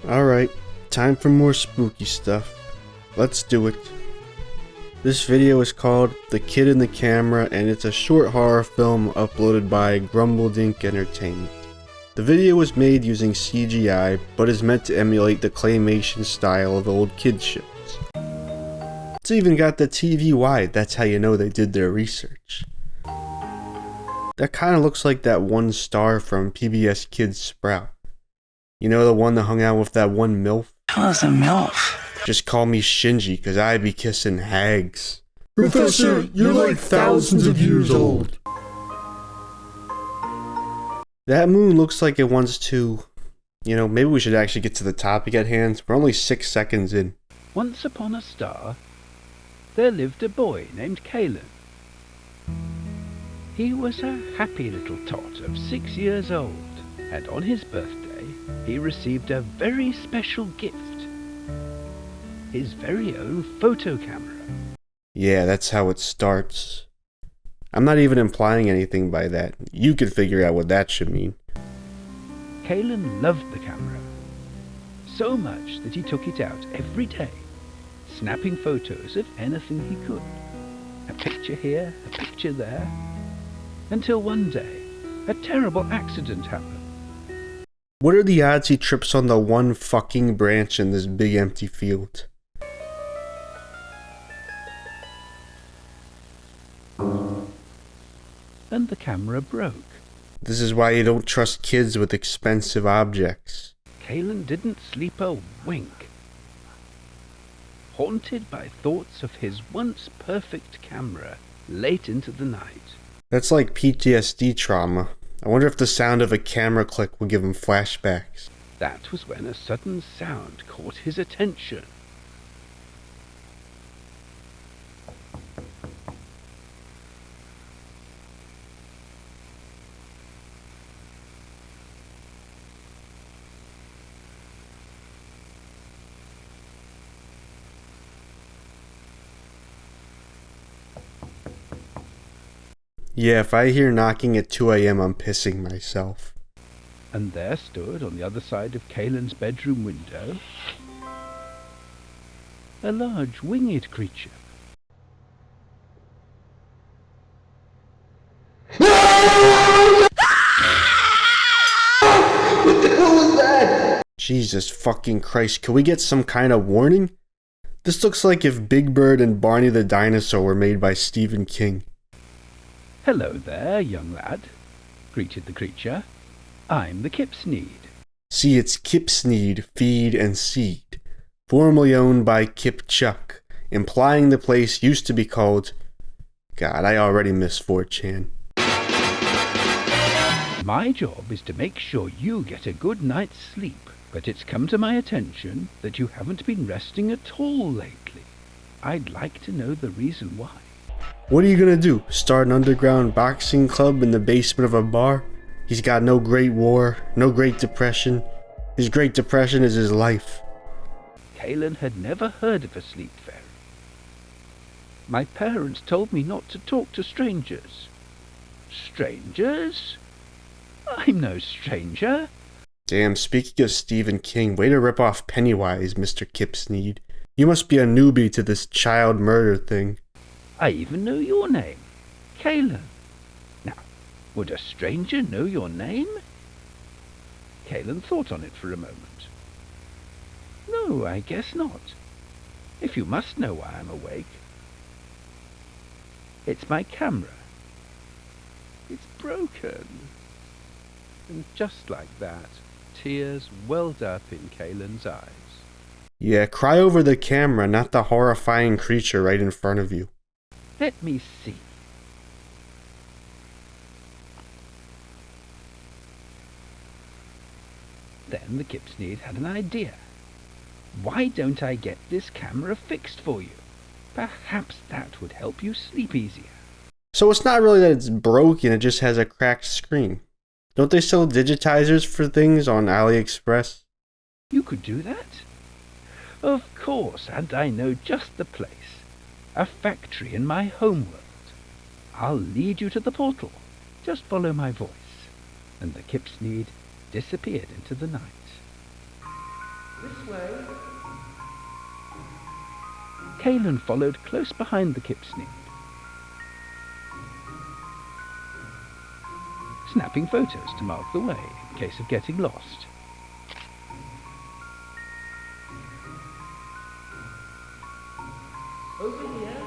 Alright, time for more spooky stuff. Let's do it. This video is called The Kid in the Camera, and it's a short horror film uploaded by Grumbled Entertainment. The video was made using CGI, but is meant to emulate the claymation style of old kids shows. It's even got the TV wide, that's how you know they did their research. That kinda looks like that one star from PBS Kids Sprout. You know, the one that hung out with that one MILF? How's a MILF? Just call me Shinji, cause I be kissing hags. Professor, you're like thousands of years old. That moon looks like it wants to... You know, maybe we should actually get to the topic at hand. We're only 6 seconds in. Once upon a star, there lived a boy named Kalin. He was a happy little tot of 6 years old, and on his birthday, he received a very special gift. His very own photo camera. Yeah, that's how it starts. I'm not even implying anything by that. You could figure out what that should mean. Kalin loved the camera so much that he took it out every day, snapping photos of anything he could. A picture here, a picture there, until one day, a terrible accident happened. What are the odds he trips on the one fucking branch in this big empty field? And the camera broke. This is why you don't trust kids with expensive objects. Kalin didn't sleep a wink. Haunted by thoughts of his once perfect camera late into the night. That's like PTSD trauma. I wonder if the sound of a camera click will give him flashbacks. That was when a sudden sound caught his attention. Yeah, if I hear knocking at 2 AM, I'm pissing myself. And there stood, on the other side of Kalin's bedroom window, a large winged creature. What the hell was that? Jesus fucking Christ, can we get some kind of warning? This looks like if Big Bird and Barney the Dinosaur were made by Stephen King. "Hello there, young lad," greeted the creature. "I'm the Kipsneed." See, it's Kipsneed, Feed and Seed, formerly owned by Kip Chuck, implying the place used to be called... God, I already miss 4chan. My job is to make sure you get a good night's sleep, but it's come to my attention that you haven't been resting at all lately. I'd like to know the reason why. What are you gonna do? Start an underground boxing club in the basement of a bar? He's got no Great War, no Great Depression. His Great Depression is his life. Kalin had never heard of a sleep fairy. My parents told me not to talk to strangers. Strangers? I'm no stranger. Damn, speaking of Stephen King, way to rip off Pennywise, Mr. Kipsneed. You must be a newbie to this child murder thing. I even know your name, Kalin. Now, would a stranger know your name? Kalin thought on it for a moment. No, I guess not. If you must know why I'm awake. It's my camera. It's broken. And just like that, tears welled up in Kalin's eyes. Yeah, cry over the camera, not the horrifying creature right in front of you. Let me see. Then the Kipsneed had an idea. Why don't I get this camera fixed for you? Perhaps that would help you sleep easier. So it's not really that it's broken, it just has a cracked screen. Don't they sell digitizers for things on AliExpress? You could do that? Of course, and I know just the place. A factory in my homeworld. I'll lead you to the portal. Just follow my voice. And the Kipsneed disappeared into the night. This way. Kalin followed close behind the kipsney, snapping photos to mark the way in case of getting lost. Over here.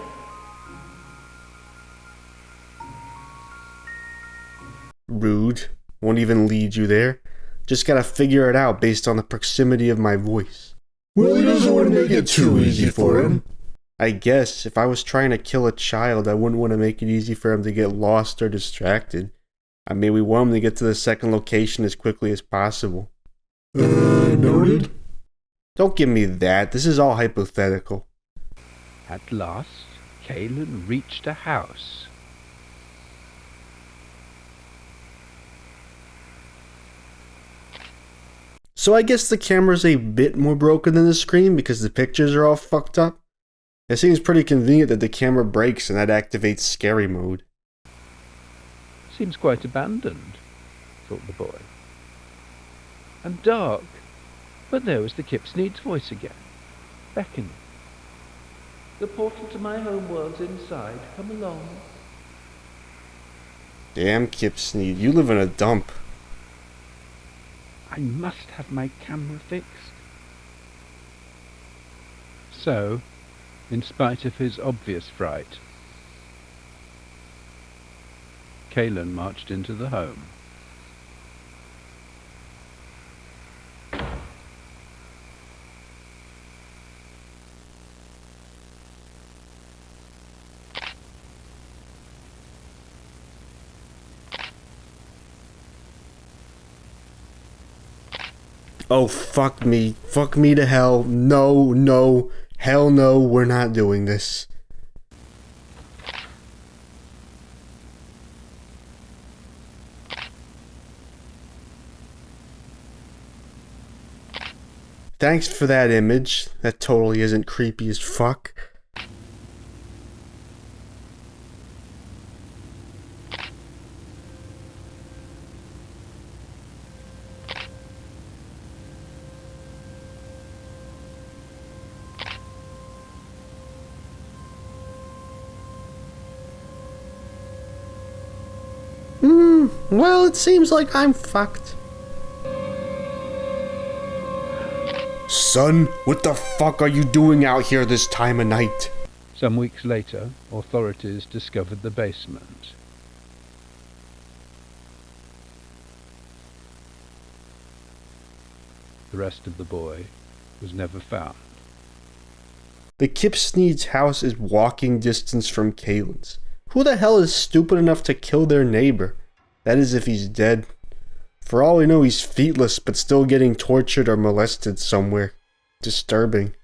Rude. Won't even lead you there. Just gotta figure it out based on the proximity of my voice. Well, he doesn't want to make it too easy for him. I guess if I was trying to kill a child, I wouldn't want to make it easy for him to get lost or distracted. I mean, we want him to get to the second location as quickly as possible. Noted? Don't give me that. This is all hypothetical. At last, Kalin reached a house. So I guess the camera's a bit more broken than the screen because the pictures are all fucked up. It seems pretty convenient that the camera breaks and that activates scary mode. Seems quite abandoned, thought the boy. And dark. But there was the Kipsneed's voice again, beckoning. The portal to my home world's inside. Come along. Damn, Kipsneed, you live in a dump. I must have my camera fixed. So, in spite of his obvious fright, Kalin marched into the home. Oh, fuck me. Fuck me to hell. No, no. Hell no, we're not doing this. Thanks for that image. That totally isn't creepy as fuck. Well, it seems like I'm fucked. Son, what the fuck are you doing out here this time of night? Some weeks later, authorities discovered the basement. The rest of the boy was never found. The Kipsneed's house is walking distance from Kalin's. Who the hell is stupid enough to kill their neighbor? That is if he's dead. For all we know, he's feetless but still getting tortured or molested somewhere. Disturbing.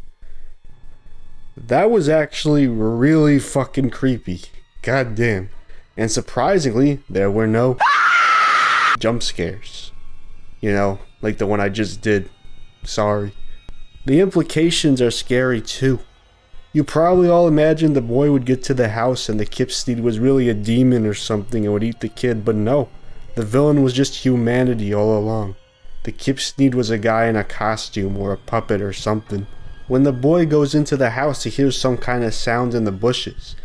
That was actually really fucking creepy. God damn. And surprisingly, there were no jump scares. You know, like the one I just did. Sorry. The implications are scary too. You probably all imagined the boy would get to the house and the Kipsneed was really a demon or something and would eat the kid, but no. The villain was just humanity all along. The Kipsneed was a guy in a costume or a puppet or something. When the boy goes into the house, he hears some kind of sound in the bushes.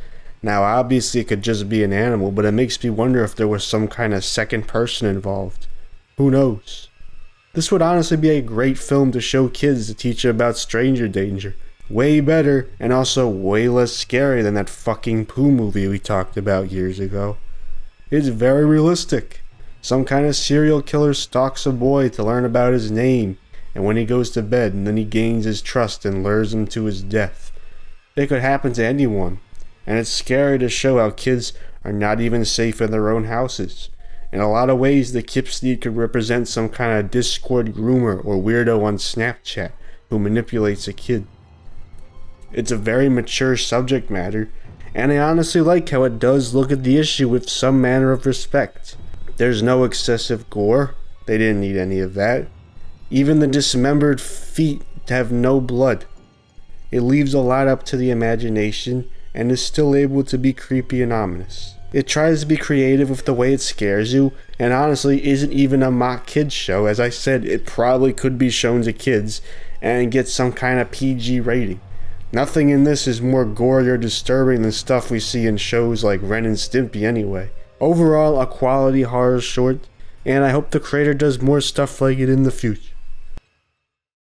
Now obviously it could just be an animal, but it makes me wonder if there was some kind of second person involved. Who knows? This would honestly be a great film to show kids to teach them about stranger danger. Way better, and also way less scary than that fucking Pooh movie we talked about years ago. It's very realistic. Some kind of serial killer stalks a boy to learn about his name, and when he goes to bed, and then he gains his trust and lures him to his death. It could happen to anyone, and it's scary to show how kids are not even safe in their own houses. In a lot of ways, the Kipsneed could represent some kind of Discord groomer or weirdo on Snapchat who manipulates a kid. It's a very mature subject matter, and I honestly like how it does look at the issue with some manner of respect. There's no excessive gore. They didn't need any of that. Even the dismembered feet have no blood. It leaves a lot up to the imagination and is still able to be creepy and ominous. It tries to be creative with the way it scares you, and honestly isn't even a mock kids show. As I said, it probably could be shown to kids and get some kind of PG rating. Nothing in this is more gory or disturbing than stuff we see in shows like Ren and Stimpy anyway. Overall, a quality horror short, and I hope the creator does more stuff like it in the future.